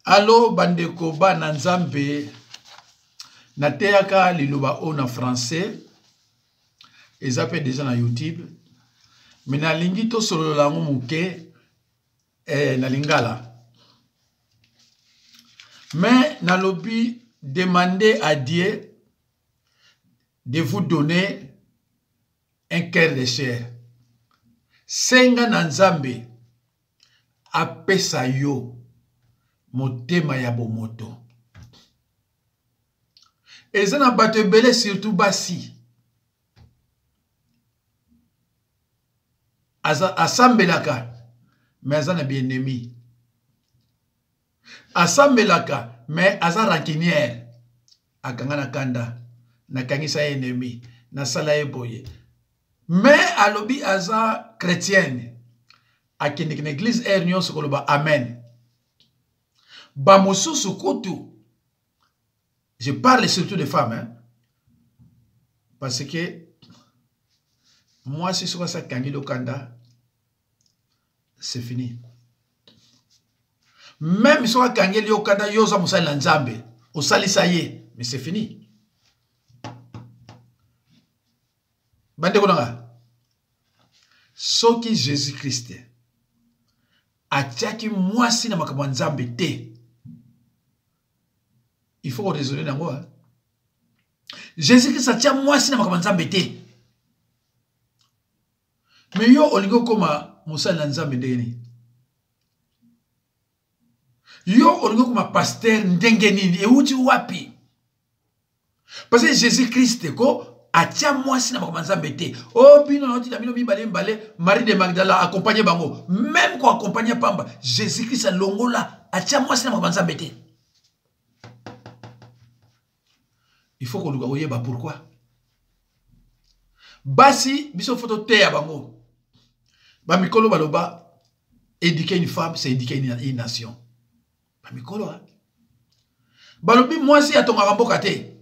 Allo bandeko bana nzambe nateyaka liloba o na français ezape déjà na YouTube mais nalingi to solo lango muke na lingala mais nalobi demandez à Dieu de vous donner un cœur de chair. Senga na nzambe apesa yo motema ya bomoto. Eza na bato ebele surtout basi. Asambelaka mais aza na bien-aimé. Asambelaka mais aza rancunière. Akanga na kanda na kangisa ennemi na sala eboye. Mais alobi aza chrétienne. Akende na église ernion sokoloba amen. Ba mosusu kutu. Je parle surtout des femmes, hein? Parce que moi, si je suis kangi do kanda, c'est fini. Même si je kangi do kanda, yo za musali nzambe, osali saye, mais c'est fini. Bande konanga. Soki Jésus-Christ atiaki mwasi na makambo nzambe te. Il faut raisonner dans moi. Jésus-Christ a tia mwasi na makambo nzambe te. Mais yo olingo koma musala nzambe ndeni. Yo olingo koma pasteur ndenge nini euti wapi? Parce que Jésus-Christ ko atia mwasi na makambo nzambe te. Oh bino noti na bino mibale mbale Marie de Magdala accompagner bango. Même ko accompagner pamba, Jésus-Christ a longola atia mwasi na makambo nzambe te. Il faut qu'on nous voyez pourquoi. Basi, biso photo te ya bango. Ba mikolo baloba, éduquer une femme, c'est éduquer une nation. Ba mikolo ha. Balobi mwasi atonga ramboka te.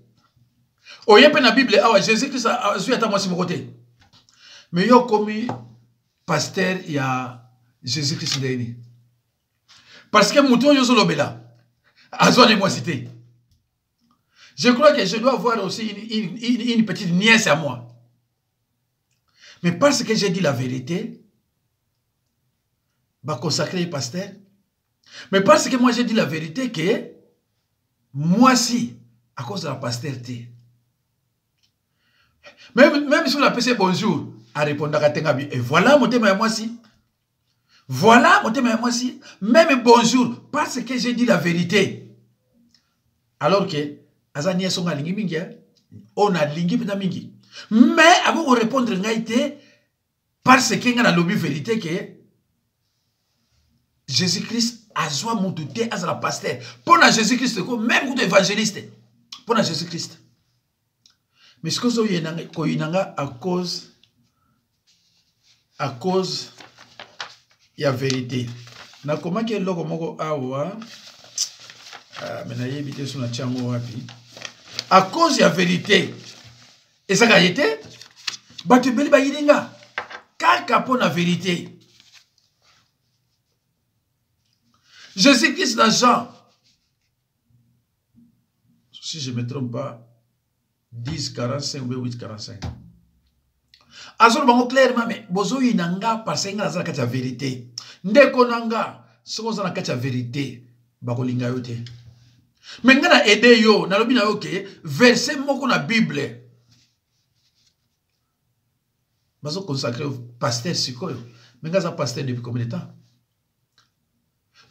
Oyepe na Bible awa Jésus-Christ a zui ata mwasi mokote. Mais yo komi pasteur ya Jésus-Christ ndeni. Parce que muto yo zolobela. Azwa ne mwasi te. Je crois que je dois avoir aussi une petite nièce à moi. Mais parce que j'ai dit la vérité, bah consacrer le pasteur. Mais parce que moi j'ai dit la vérité que moi si, à cause de la pasteurité. Même si on appelle bonjour, à répondre à Tengabi, et voilà mon thème à moi si. Voilà mon thème à moi si. Même bonjour, parce que j'ai dit la vérité. Alors que azania songa lingi mingi on a lingi pena mingi mais avant de répondre ngaité parce que ngana lobby vérité que Jésus-Christ a joie mon douté à la pasteur pour Jésus-Christ même pour évangéliste pour Jésus-Christ mais ce que zo yenanga ko inanga à cause ya vérité na comment que logo moko awa mais na yebite sur na tiango wapi à cause de la vérité. Et ça a été, batu beli ba yilinga. Kaka pour la vérité. Jésus-Christ dans Jean, si je ne me trompe pas, 10, 45 ou 8, 45. Azor bango clairement, mais bozo yinanga parce que nga zala kati la vérité. Ndeko nanga, soko zala kati la vérité, bako linga yote. Mais ngana aidé yo, na lobi na yo ke verset moko na Bible. Bazo consacré au pasteur sikoyo. Mais ngaza pasteur depuis combien de temps?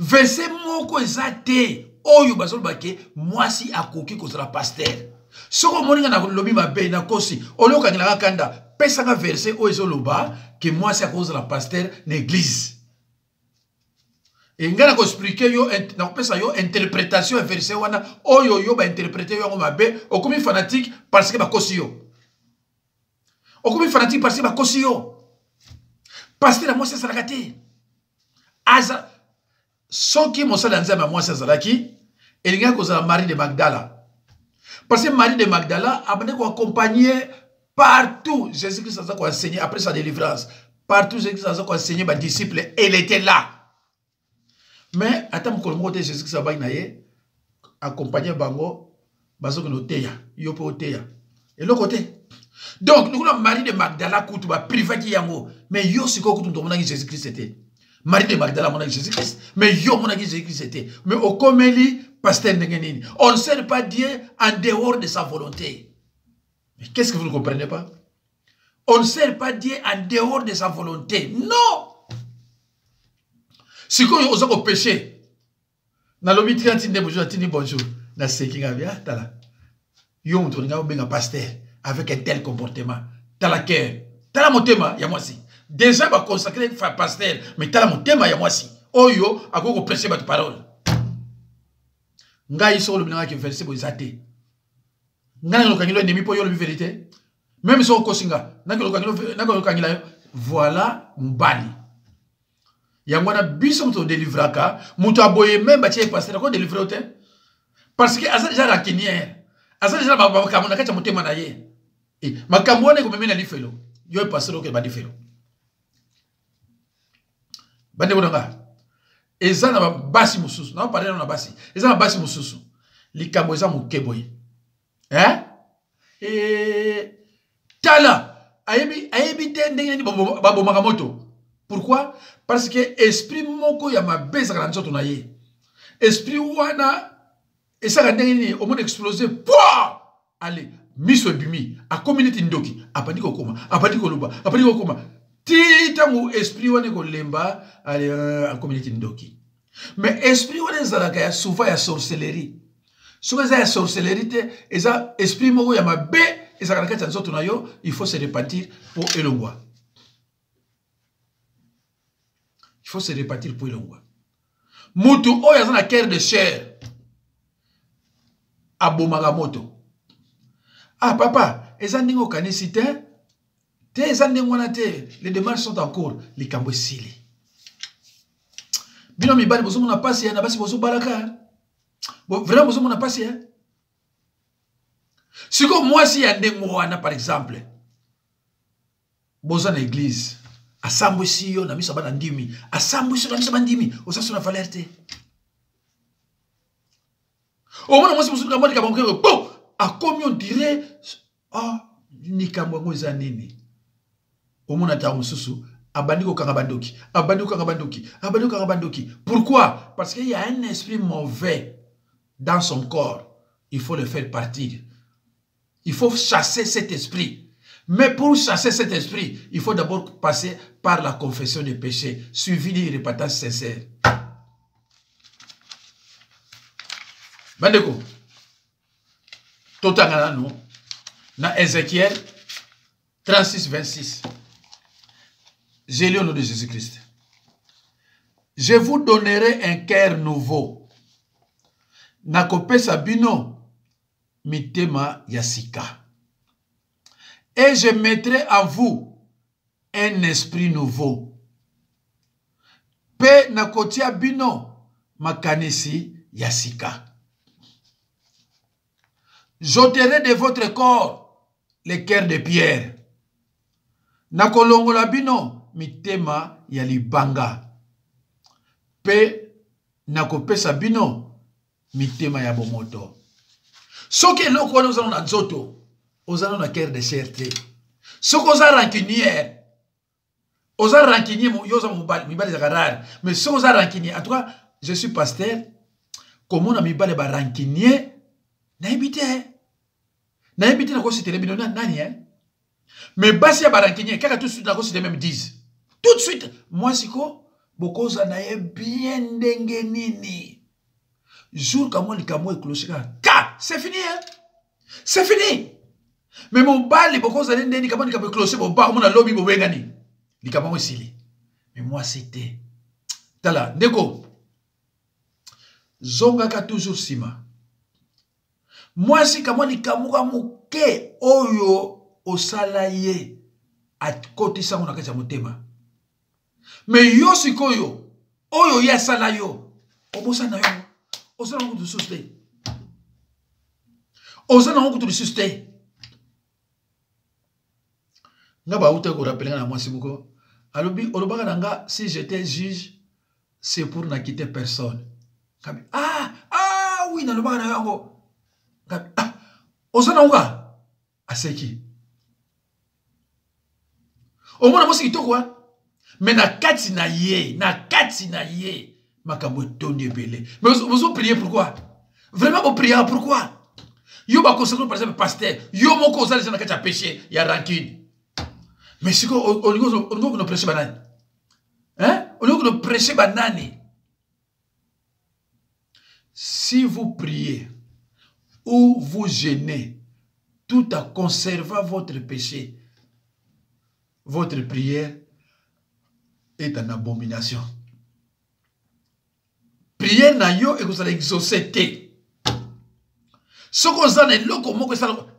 Verset moko ezate oyo bazo bake mwasi akoki ko sera pasteur. Soko moninga na lobi mabe na kosi, oloka ngila kanda, pesa nga verset o ezoloba ke mwasi akoki sera pasteur na église. Et ngana ko expliquer yo na pesa yo interprétation verset wana oyo yo ba interpréter yo mabe okomi fanatique parce que ba kosi yo. Okomi fanatique parce que ba kosi yo. Parce que la moi c'est salakate. Aza soki mosala nzama moi c'est salaki et ngana ko za Marie de Magdala. Parce que Marie de Magdala a ko accompagner partout Jésus-Christ a ko enseigner après sa délivrance. Partout Jésus-Christ a ko enseigner ba disciples, elle était là. Mais attends mokolo moko te Jésus Christ abai na ye accompagner bango bazoko no teya yo po teya et le côté. Donc nous avons Marie de Magdala kutu ba privé ki yango mais yo siko kutu mona ki Jésus Christ était. Marie de Magdala mona ki Jésus Christ mais yo mona ki Jésus Christ était. Mais au komeli pasteur ndengenini. On ne sert pas Dieu en dehors de sa volonté. Mais qu'est-ce que vous ne comprenez pas? On ne sert pas Dieu en dehors de sa volonté. Non! Si vous avez un péché, na lobi bonjour, na sekinga bien, tala. Yo mtoninga obenga pasteur avec un tel comportement. Tala cœur, tala motema ya mwasi. Déjà ba consacrer pasteur, mais tala motema ya mwasi. Oyo akoko prêcher votre parole. Nga iso lo binanga ki verset bo izate. Nga lo kangilo ennemi po yo le vérité. Même si on kosinga, na lo kangilo voilà mbali. Yangwana biso mto délivraka, muto aboye même batie pasteur ko délivrer ote. Parce que asa déjà rakinière. Asa déjà makambo na kati motema na ye. Et makambo ne ko memena lifelo. Yo pasteur ko ba lifelo. Bande bonanga. Eza na basi mususu, na parler na basi. Eza na basi mususu. Likambo eza mukeboye. Hein? Et tala ayebi te ndenge ni babo makamoto. Pourquoi? Parce que esprit moko ya mabe za nzoto na ye. Esprit wana esaka ndenge ni o monde exploser. Pouah! Allez, miso bimi a community ndoki, apandi ko koma, apandi ko luba, apandi ko koma. Tita mu esprit wana ko lemba allez a community ndoki. Mais esprit wana zalaka ya souvent ya sorcellerie. Souvent ya sorcellerie te eza esprit moko ya mabe ezaka na kati nzoto na yo, il faut se repentir pour elongwa. Il faut se repartir pour l'ongwa. Mutu oya zana cœur de chair. Abomagamoto. Ah papa, ezandingo kanisite. Te ezandingo na te. Les démarches sont en cours. Les kambo sili. Bino mi bali bozo mona pasi na basi bozo balaka. Vraiment bozo mona pasi. Si comme moi si yandengo wana par exemple. Bozo na église. Asambo siyo na miso bana ndimi. Asambo siyo na miso bana ndimi. Osaso na valerte. Au moins moi si musu kamwa likambo ngeko. Bon, a combien on dirait ah ni kamwa ngoza nini. Au moins ata mususu abandiko kanga bandoki. Abandiko kanga bandoki. Abandiko kanga bandoki. Pourquoi? Parce qu'il y a un esprit mauvais dans son corps. Il faut le faire partir. Il faut chasser cet esprit. Mais pour chasser cet esprit, il faut d'abord passer par la confession des péchés, suivi d'une repentance sincère. Bandeko, totangana nous, dans Ézéchiel 36, 26. J'ai lu au nom de Jésus-Christ. Je vous donnerai un cœur nouveau. Nakope sabino mitema yasika. Et je mettrai en vous un esprit nouveau. Pe nakotia bino makanisi yasika. J'ôterai de votre corps les cœurs de pierre. Nakolongola bino mitema ya libanga. Pe nakopesa bino mitema ya bomoto. Soki eloko wana ozala na nzoto. Ozana na cœur de cherté. Ce qu'on a rancunière. Oza rancunier, yoza mibale za rare. Mais ce qu'on a rancunier, en tout cas, je suis pasteur. Comment on a mibale ba rancunier? Na habité. Na habité na ko c'était le nani hein. Mais basi ya ba rancunier, kaka tout de suite na ko c'était même 10. Tout de suite, moi siko bokoza na ye bien dengenini. Jour comme on likamo ekloshika. Ka, c'est fini hein. C'est fini. Mais mon bal, les bocaux allaient n'en comment il closer mon bar, mon lobby, mon wengani. Les camarades aussi. Mais moi, c'était. Tala, Neko. Zongaka toujours sima. Moi, c'est comment les camarades mouké, oyo, osalaye, à côté ça, on a qu'à motema. Mais yo, c'est koyo, oyo, ya salayo, obosa na yo, osala on de susté. Osala on de susté. Nga ba uta ko rappeler na mwasi moko alobi olobaka nanga si j'étais juge c'est pour ne quitter personne. Oui, dans le bas, Ozanauga, à c'est qui? Au moins, moi, c'est quoi? Mais na kati na ye, makambo tondi belé. Mais vous priez pourquoi? Vraiment, vous priez pourquoi? Yo ba consacrer par exemple pasteur, yo moko ozali na kati ya péché, ya rancune. Mais si on ne prêche pas nani? Hein? On ne prêche pas nani? Si vous priez ou vous gênez tout en conservant votre péché, votre prière est en abomination. Prière na yo et vous allez exaucer. Ce que vous avez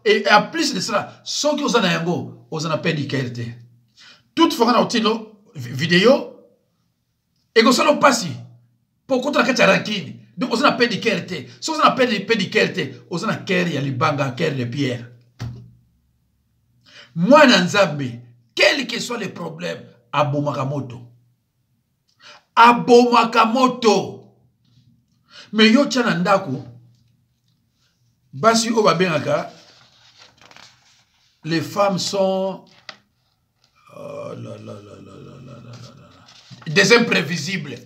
et en plus de cela, ce que vous avez vous en perdu qualité. Toutefois, on a une vidéo et vous allez passer pour contre la rancune. Donc, vous avez perdu qualité. Si vous avez perdu qualité, vous avez perdu les banga, les pierres. Moi, Nanzambe, quels que soient les problèmes, Abomakamoto. Abomakamoto. Mais yo tchanandaku, basi obabenaka, les femmes sont des imprévisibles.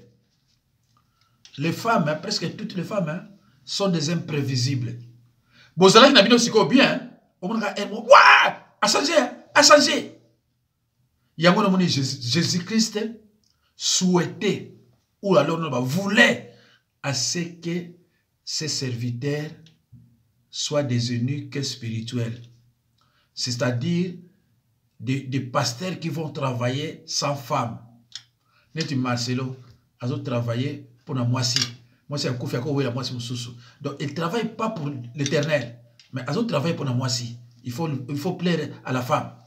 Les femmes, hein, presque toutes les femmes, hein, sont des imprévisibles. Bon, ça là, il y a aussi bien. On a changé, a changé. Il y a Jésus-Christ souhaitait, ou alors voulait, à ce que ses serviteurs soient des eunuques spirituels. C'est-à-dire des pasteurs qui vont travailler sans femme. Net Marcelo a travaillé pour la moitié. Moi, c'est un coup fait la moitié. Donc, il ne travaille pas pour l'Éternel, mais il travaille pour la moitié. Il faut plaire à la femme.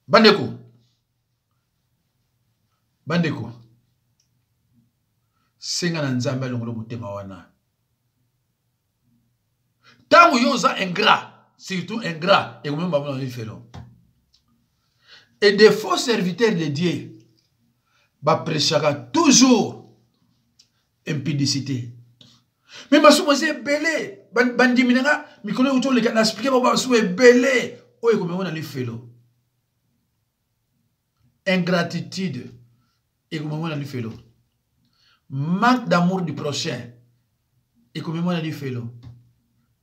Bandeko. Bandeko. Senga na nzambe longolo mutema wana. Tango yoza ingrat, surtout ingrat, et même pas le félon. Et des faux serviteurs de Dieu, bah prêchera toujours impudicité. Mais ma souma c'est belé, bandi minanga, mi connaît autour les gars, n'expliquer pas ma souma belé, oye comme on a le félon. Ingratitude, et comme on a le félon. Manque d'amour du prochain, et comme on a le félon.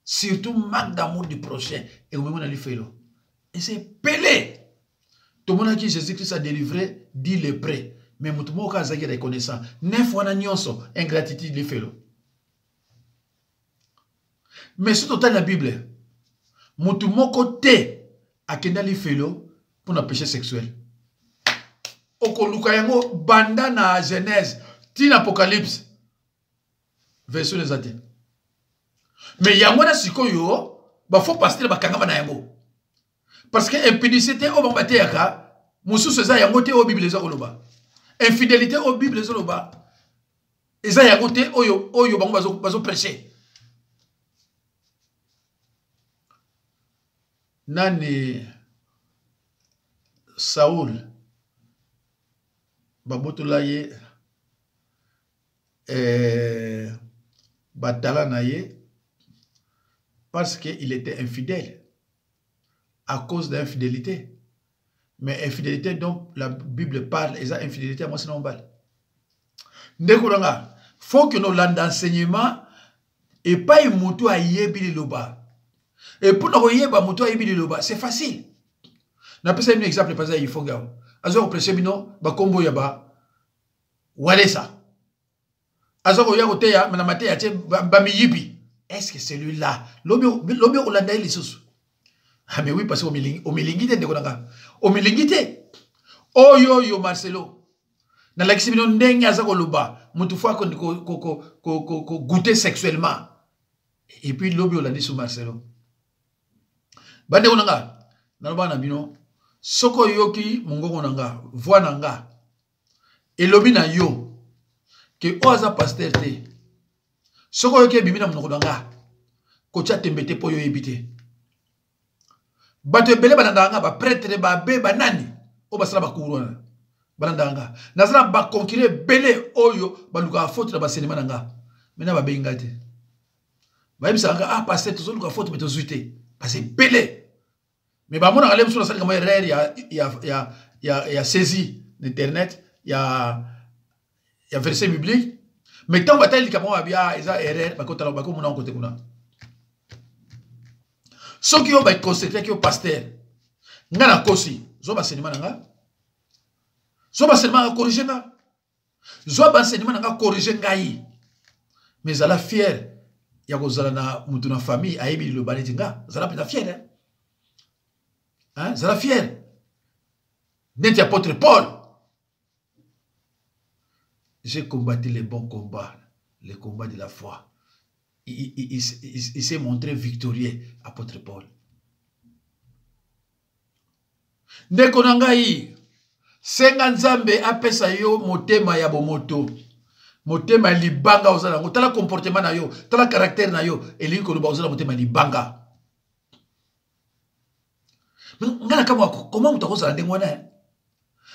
Surtout manque d'amour du prochain, et comme on a le félon. Et c'est belé. Tout le monde qui Jésus-Christ a délivré, dit le prêt. Mais tout le monde a été reconnaissant. 9 fois n'anyonso, ingratitude le fait. Mais surtout dans la Bible, tout le monde côté a kenda le fait pour un péché sexuel. Okoluka yango banda na Genèse, tin Apocalypse, verset les athées. Mais yango na sikoyo, ba faut passer ba kangama na yango. Parce que impudicité au bambate yaka, musu seza yangote au Bible za koloba. Infidélité au Bible za koloba. Eza yangote oyo bango bazo prêcher. Nani Saoul babotula ye batala na ye parce qu'il était infidèle. À cause d'infidélité. Mais infidélité dont la Bible parle, et ça, infidélité, moi, c'est non bal. Faut que nous l'ayons d'enseignement et pas une moto à yebi loba. Et pour nous yeba moto à yebi loba, c'est facile. N'a pas un exemple, par exemple, il faut gars. Azo prêcher bino, ba kombo yaba, walesa. Azo ya kote ya, manamate ya tche, ba mi yibi. Est-ce que celui-là, l'obé Hollandais les sous? Ah mais oui, parce qu'au milingite, au milingite. Oh yo Marcelo. Dans l'exhibition ndenge aza koloba, mutu fois ko goûter sexuellement. Et puis lobi olandi sous Marcelo. Bande onanga, naloba na bino, soko yoki mungongo nanga, voix nanga. Et lobi na yo que oza pasteur te. Soko yoki bimina munoko nanga. Ko tia tembete po yo ebité. Bato ebele banandanga ba prêtre ba be banani o basala bakourwana balandanga nazala bakonkire bele oyo baluka faute na basenema nanga mena babenga te bayebisanga ah pasteur tozoluka faute mais tozwi te parce que bele mais bamona ngale msuna sali kama erreur ya saisie d'internet ya verset biblique mais tant batali kama babia eza erreur bakotala bakomona côté kuna soki yo ba consécrer ki yo pasteur ngana kosi zo ba senema nanga zo ba senema nga corriger nga zo ba senema nanga corriger ngai mais zala fier ya kozala na mutu na famille ayebi lo baleti nga zala peta fier hein zala fier neti apôtre Paul j'ai combattu les bons combats les combats de la foi. Il s'est montré victorieux, apôtre Paul. Ndeko nangai, senga nzambe apesa yo motema ya bomoto. Motema libanga ozala. Tala comportement na yo, tala caractère na yo, eli ko luba ozala motema libanga. Ngana kama comment mutakoza ndengo na?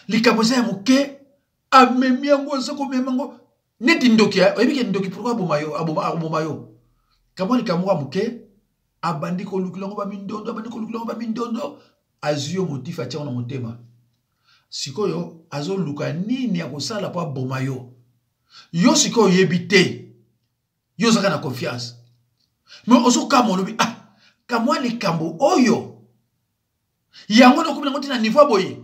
Likaboza ya muke amemi yango zako memango. Neti ndoki ya, oyebike ndoki pourquoi abomayo. Kama ni kamwa muke abandi ko lukulongo ba mindondo abandi ko lukulongo ba mindondo azio motif atia na motema sikoyo azo luka nini ya kosala pa bomayo yo sikoyo yebite yo zaka na confiance mais ozo kama lobi ah kamwa ni kambo oyo yango na kumina ngoti na niveau boye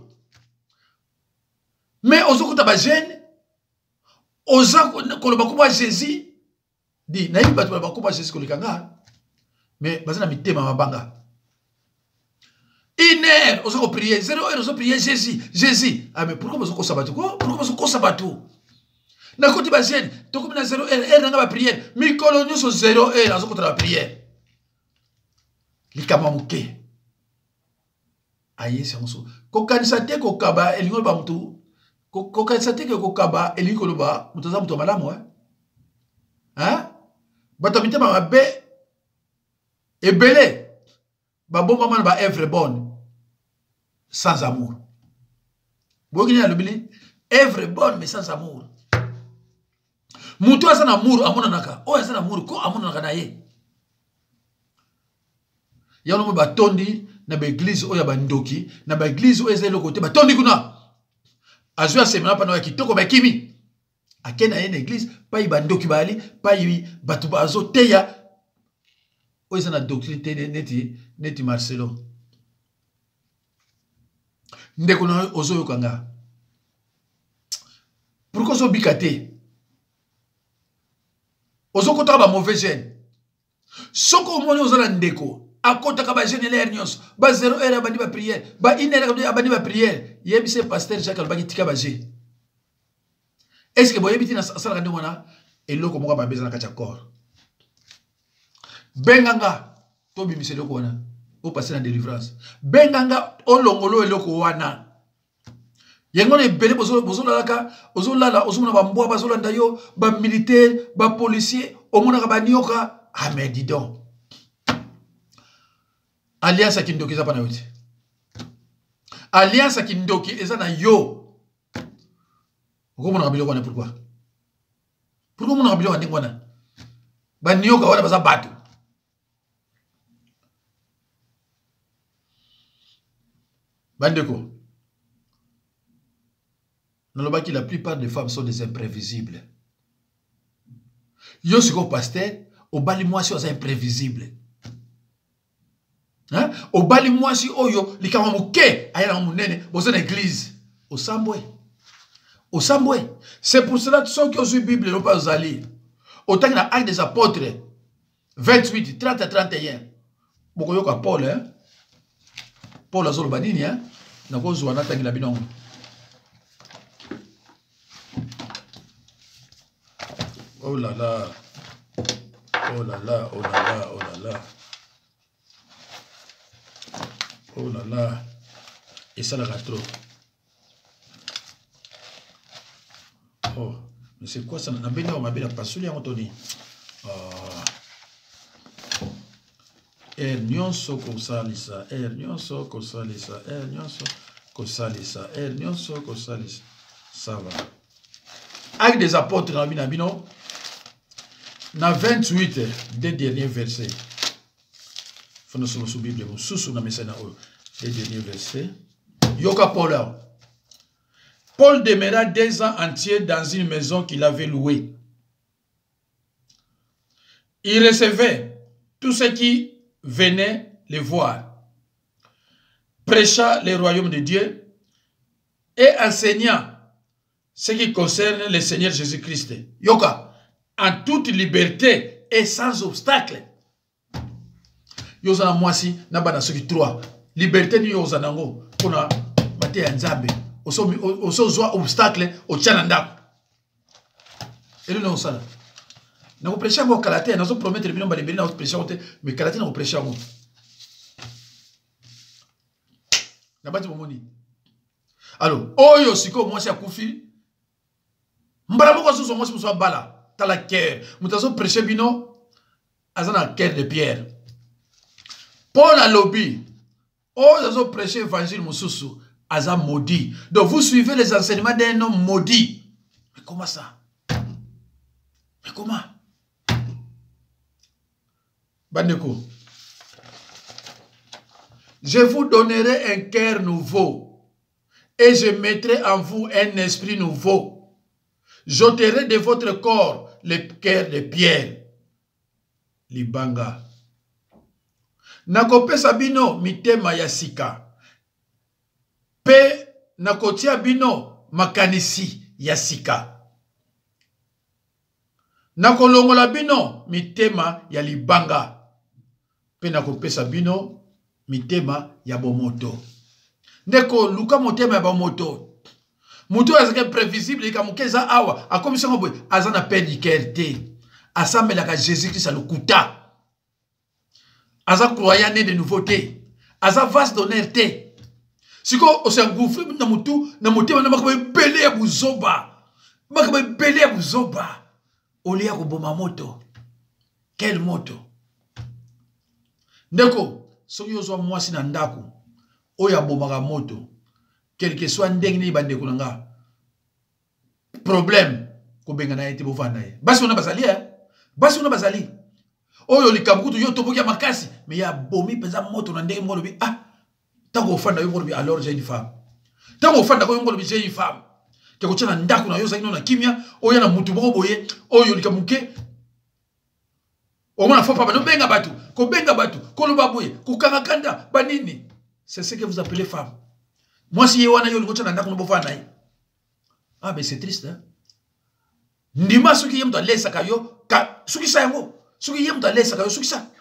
mais ozo kuta ba jeune oza koloba ko ba Jésus di na yiba tu ba ko ba Jésus ko likanga mais bazana mitema mabanga une heure ozo prier 0 heure ozo prier Jésus ah mais pourquoi ozo ko sabatu ko pourquoi ozo ko sabatu na koti ba jeune to ko na 0 heure nga ba prière mi kolonio so 0 heure ozo ko tra prière likama muke aye sanso ko kanisa te ko kaba elingo ba mutu ko kanisa te ko kaba elingo ba mutu za mutu malamu hein bato mitema mabe ebele babomba mana ba œuvre bonne sans amour bokini na lobili œuvre bonne mais sans amour mutu asa na amour amona naka o asa na amour ko amona naka na ye yalo mo batondi na ba église oya ba ndoki na ba église oya zelo côté batondi kuna azwa semana pa na kitoko ba kimi akena ye na église pa iba ndoki bali pa ibi batu bazo teya oyo na doctrine neti Marcelo ndeko na ozo yokanga pourquoi ozo bikate ozo kota ba mauvais gène soko omoni ozo na ndeko akota ka ba gène l'air nyos ba 0 heure abandi ba prière ba 1 heure abandi ba prière yebise pasteur Jacques albaki tika ba gène est-ce que boyebiti na sala ka ndongona eloko moko ba bezana ka cha corps benganga to bimise loko wana o passer na délivrance benganga olongolo eloko wana yengo ne bele bozolaka ozolala ozomona ba mbwa bazolanda yo ba militaire ba policier omona ka banioka mais dis donc alliance kindoki za pana yote alliance kindoki eza na yo okomona ka biloko wana pourquoi mona ka biloko ndenge wana banioka wana baza bato Bandeko, nalobaki la plupart des femmes sont des imprévisibles. Yo siko pasteur, obali mwasi oza imprévisible. Hein? Obali mwasi oyo likama muke ayana munene bozo na église. Osambwe. C'est pour cela que ceux qui ont su Bible n'ont pas osé. Autant que dans Actes des Apôtres 28, 30 à 31. Boko yoka Paul, hein? Paul azolo banini, hein? Nakozo wanata ngila binongo. Oh là là. Oh là là, oh là là, oh là là. Oh là là. Et ça la trop. Oh, mais c'est quoi ça? Nabena on m'a pas soulié Anthony. Nyonso comme ça lisa nyonso comme ça lisa nyonso kosalisa nyonso kosalisa ça va. Actes des apôtres na bino na 28 des derniers versets. Faut sur la Bible sous na mesana les derniers versets. Yoka Paul. Paul demeura 2 ans entiers dans une maison qu'il avait louée. Il recevait tous ceux qui venaient les voir, prêcha le royaume de Dieu et enseigna ce qui concerne le Seigneur Jésus-Christ. Yoka, en toute liberté et sans obstacle. Yozana mwasi na bana soki 3. Liberté ni yozana ngo pona mate ya nzambe. Oso zwa obstacle o tchana ndako. Elo na osala. Na ko prêcher ngo kalate na so promettre bino balibeli na ko prêcher ngo te mais kalate na ko prêcher ngo. Na bati momoni. Alors, oyo siko mwasi akufi. Mbala moko so mwasi muso bala. Tala cœur. Mutazo prêcher bino azana cœur de pierre. Paul a lobby. Oh, ils ont prêché l'évangile Moussoussou. Aza maudit. Donc vous suivez les enseignements d'un homme maudit. Mais comment ça? Mais comment? Bandeko. Je vous donnerai un cœur nouveau. Et je mettrai en vous un esprit nouveau. J'ôterai de votre corps le cœur de pierre. Libanga. Nakopesa bino mitema ya sika. Pe nakotia bino makanisi ya sika. Nakolongola bino mitema ya libanga. Pe nakopesa bino mitema ya bomoto. Ndeko luka motema ya bomoto. Mutu azake prévisible ikamukeza awa. Akomisa ngobwe azana pédicerte. Asamelaka Jésus-Christ a lukuta. Aza croyant de nouveauté. Aza vase d'honneur te. Siko osengouffre na mutu na motema na makabe belé ya buzoba. Makabe belé ya buzoba. Olia ko boma moto. Quel moto? Ndeko, soki yozwa mwasi na ndako. Oya bomaka moto. Quel que soit ndenge ni bandeko nanga. Problème ko benga na ete bovanda ye. Basi ona bazali Basi ona bazali. Oyo likabukutu yo toboki ya makasi mais ya bomi peza moto na ndenge ngolobi tango ofanda yo ngolobi alors j'ai une femme. Tango ofanda ko ngolobi j'ai une femme. Ke ko tshana ndako na yo zaino na kimia oyo na mutu boko boye oyo likamuke. Omona faut pas no benga batu, ko benga batu, ko loba boye, ko kakakanda banini. C'est ce que vous appelez femme. Moi si yewana yo ko tshana ndako no bofanda ye. Ah mais c'est triste hein. Ndima soki yemto lesa kayo ka soki sa yango. Soki yemto lesa kayo soki sa.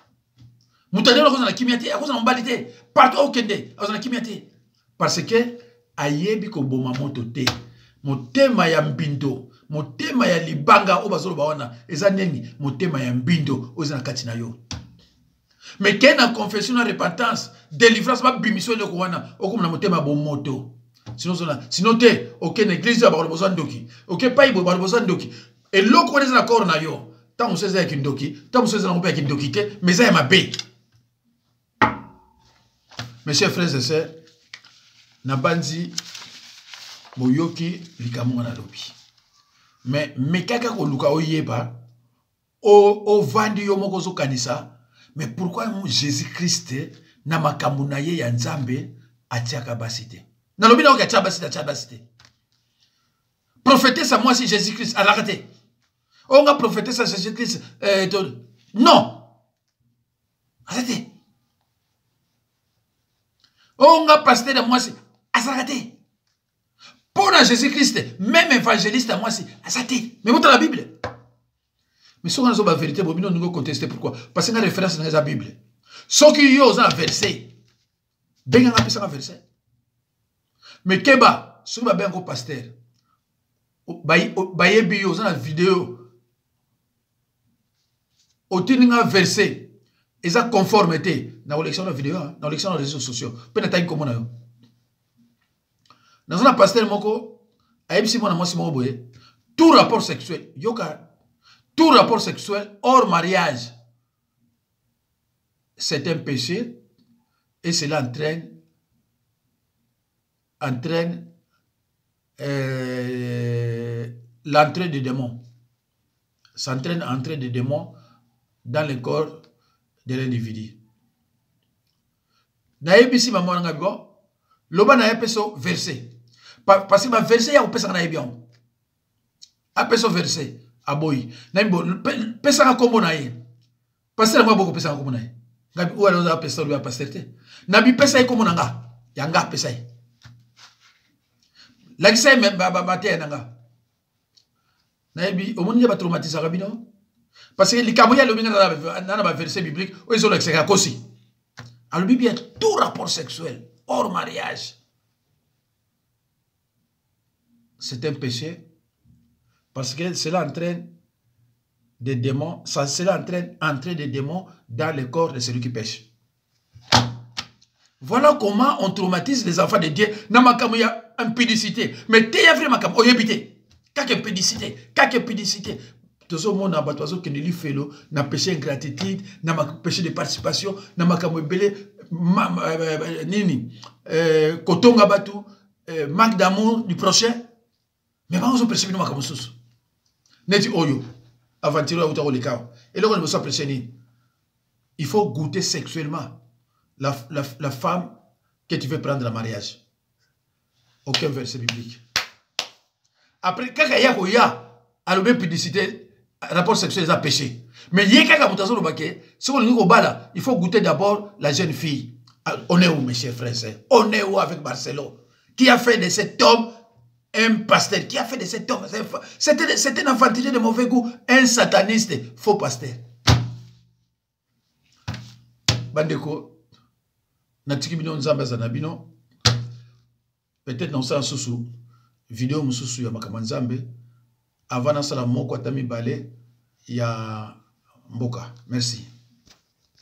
Mutadelo ko na kimia ko na mbali te. Partout au kende, ko na kimia te. Parce que ayebi ko boma moto te. Motema ya mbindo, motema ya libanga obazolo bawana eza neni motema ya mbindo ozana kati na yo. Mais kena confession na repentance, délivrance ba bimiso le kowana okomna motema bo moto. Sinon te aucune église ba besoin ndoki. OK pas ibo ba besoin ndoki. Et loko on est d'accord na yo. Tant on sait avec ndoki, tant on sait na avec ndoki te, mais ça est ma bé. Mes chers frères et sœurs, na banzi boyoki likamunga na lobi. Mais mekaka ko luka oyeba o vandi yo moko zo kanisa, mais pourquoi Jésus-Christ na makambo na ye ya Nzambe atiaka basite. Na lobi na oka tia basite. Prophéter ça moi si Jésus-Christ a raté. On a prophété ça Jésus-Christ non. Arrêtez. On a pasteur de moi si arrêtez. Pour Jésus-Christ, même évangéliste à moi, c'est athée. Mais vous dans la Bible. Mais si on a la vérité, vous nous contester pourquoi? Parce qu'il y a une référence dans la Bible. Ce qui y a un verset, ben on a un verset. Mais Keba, si vous avez un pasteur, bayebi yo na vidéo, au un verset, et ça conformité dans l'élection de la vidéo, dans l'élection des réseaux sociaux. Peut être comme on a. Dans un pasteur moko, tout rapport sexuel, yoka, tout rapport sexuel hors mariage, c'est un péché et cela entraîne entraîne l'entrée des démons. S'entraîne l'entrée des démons dans le corps de l'individu. Naebisi maman nga bibo loba na epeso verset parce que ma verset ya opesa na ebion apeso verset aboyi na mbo pesa nga kombo na ye pasteur nga boko pesa nga kombo na ye ngabi ou alors pasteur lui a pasteur te na bi pesa ye kombo na nga ya nga pesa ye la kisa me ba te na nga na ebi omoni ba traumatiser rabino parce que likamo ya lobi nga na ba verset biblique o ezo l'exeka kosi. Alors, il y a tout rapport sexuel, hors mariage. C'est un péché parce que cela entraîne des démons, cela entraîne entrer des démons dans le corps de celui qui pêche. Voilà comment on traumatise les enfants de Dieu. Il y a impudicité. Mais il y a vraiment impudicité. Quelle impudicité. Tout le monde a besoin que nous fassions na péché ingratitude, na péché de participation, na makambo belé nini kotonga batu manque d'amour du prochain. Mais pas on perçoit makambo sous. Neti oyo aventure ou taro le cas. Et là on ne peut pas prêcher. Il faut goûter sexuellement la femme que tu veux prendre en mariage. Aucun verset biblique. Après quand il y a koya, alors bien publicité rapport sexuel est un péché. Mais il faut goûter d'abord la jeune fille. On est où, mes chers frères? On est où avec Marcelo? Qui a fait de cet homme un pasteur? Qui a fait de cet homme? C'était un infantile de mauvais goût, un sataniste, faux pasteur. Bandeko, peut-être dans ça, sous vidéo mususu ya makamanzambe. Avant ça, la moko atami balé, il y a Mboka. Merci.